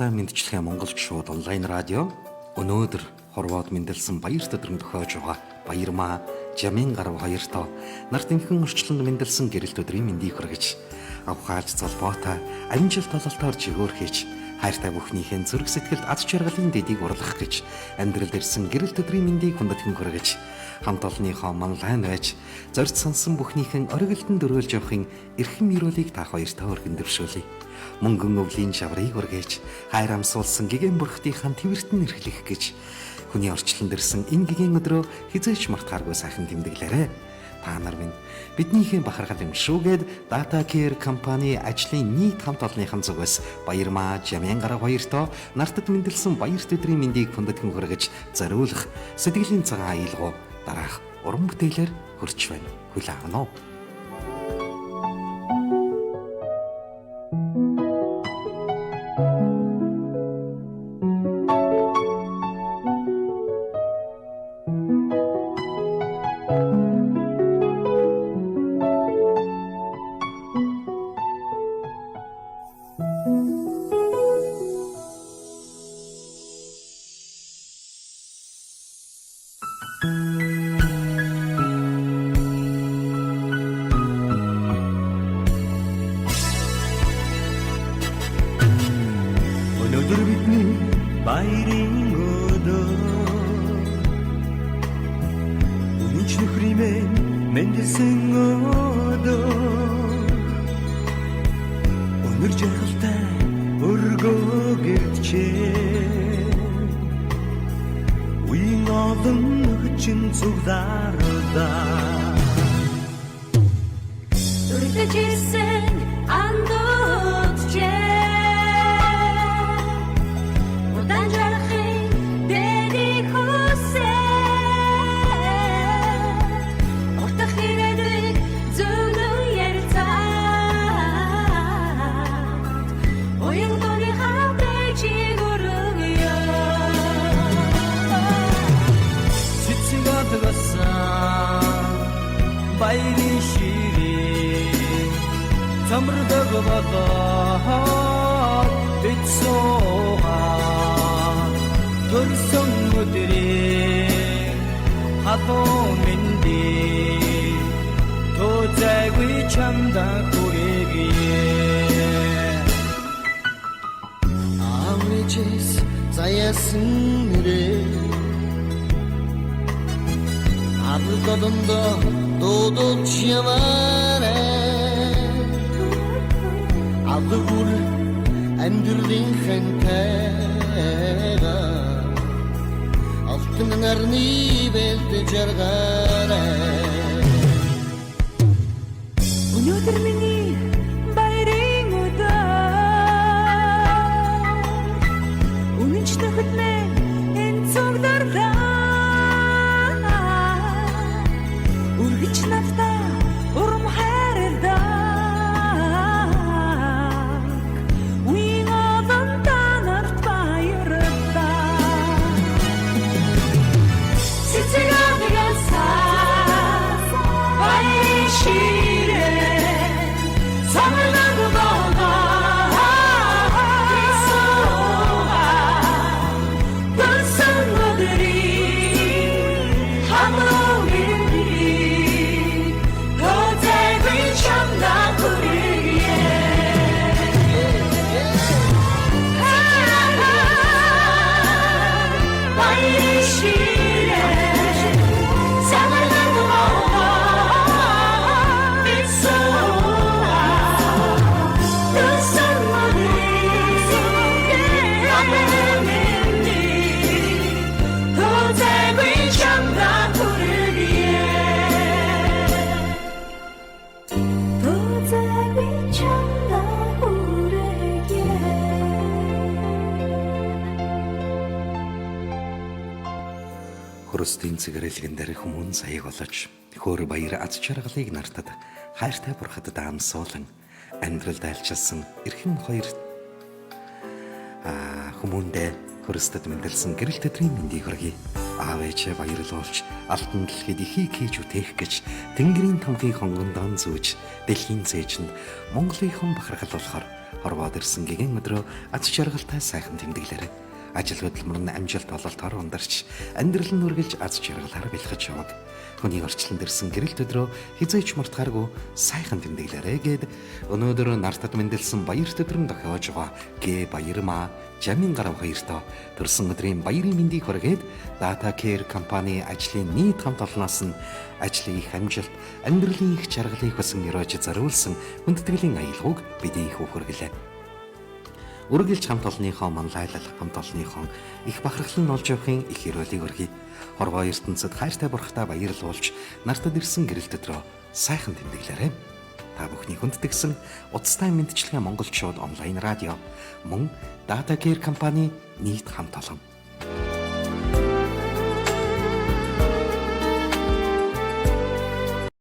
Монголчуудаа мэдчилгээ Монголч шууд онлайн радио өнөөдөр хорвоод мэндэлсэн баяр төдрөм төхөөж байгаа Баярмаа Жамин гарав хоёртоо нарт инхэн орчлон мэндэлсэн гэрэл төдрийн мэндийг хүргэж авхааж залбоотой амжилт тололтоор жигөөр хийж хайртай бүхнийхэн зүрх сэтгэлд аз жаргалын дэдийг урлах гэж амьдралд ирсэн гэрэл төдрийн мэндийг хүндэтгэн хүргэж хамт олонныхоо манлайн байж зорж сонсон бүхнийхэн оргилдон дөрөөлж явахын эрхэм мөрөөлийг та хоёртаа өргөндөршүүлье. Мөнгөн өвлийн шаврыг үргэж хайр амсуулсан гэгэн бүрхтийн твэртэн эрхлэх гэж хүний орчлонд ирсэн энэ гэгэн өдрөө хизээч мартахааргүй сайхан тэмдэглээрэй. Та нар минь биднийхээ бахархал юм шүүгээд Data Care компани ажлын нийт хамт олонныхан зүгээс Баярмаа Жамин гарав хоёртоо нартад мэндэлсэн баяр төдрийн мэндийг хүндэтгэн хүргэж зориулах сэтгэлийн цагаан аялгау дараах уран бүтээлээр хүрч байна. Хүлээн авах нь. Өнөөдөр бидний баярын өдөр Үнэнч нөхриймээ мэндэлсэн өдөр Өнөр жаргалтай өргөө гэрчээ Үеийн олон хүчин зүгдарлаа Үрдэж ирсэн андуутчээ Баярын ширээ замрдаг болоод бицсоо төрсөн өдрийн хатуу мэндий тозайгүй чамда хүрээгээ амричээс заяасан нэрээ Абдолондо додолч яваарэ Абдул амьдралын хэнтэйга Алтын нарны бэлдэж жаргаарэ Өнөөдөр миний баярын өдөр Үнэнч нөхөдмээ энэ цогдарлаа Үргэж навта урам хайрладаг Үеийн олон танарт баярладаг Цэцэг авдагасаа баярын ширээ Самардаг болоо бисууга Дөрсөн өдрийн хамруу Хөрөстийн цэгэрэлгэн дээр хүмүүн саяг болж хөөр баяр аз жаргалыг нартад хайртай бурхад даамсуулан амьдралд айлчилсан эрхэм хоёр хүмүүндээ хөрөсtöд мэндэлсэн гэрэл төдрийн мэндийг хүргэе. аав ээжээ баярлуулж алтан дэлхийд ихийг хийж үтээх гэж Тэнгэрийн тамхыг хонгондон зүүж дэлхийн цээжинд Монголынхон бахархалуулахаар хорвоод ирсэн гэгэн өдрөө аз жаргалтай сайхан тэмдэглээрэй. Ажил хөдөлмөр нь амжилт бололтоор ундарч амьдрал нь үргэлж аз жаргалаар бэлхэж яваг. Хүний орчлонд ирсэн гэрэлт өдрөө хизээч мартахааргүй сайхан тэмдэглээрэй гэд өнөөдөр нартад мэндэлсэн баярт өдрөн дохиож байгаа гэ баярмаа Жамин гарав хоёртоо төрсөн өдрийн баярын мэндийг хүргээд Data Care компани ажлын нийт хамт олноос нь ажлын их амжилт, амьдралын их жаргалыг хүсэн өрөөж зориулсан хүндэтгэлийн аялгауг бидний их хүргэлээ. Үргэлж хамт олонныхоо манлайлал, хамт олонныхоо их бахархал нь олж явахын их өрөөлийг өргөе. Хорвоо ертөнцид хайртай бурхтай баярлуулж нартад ирсэн гэрэлт өдрөө сайхан тэмдэглээрэй. Та бүхний хүндэтгсэн Уцтай мэдчилгээ монголчууд онлайн радио мөн Data Care компани нийт хамт олон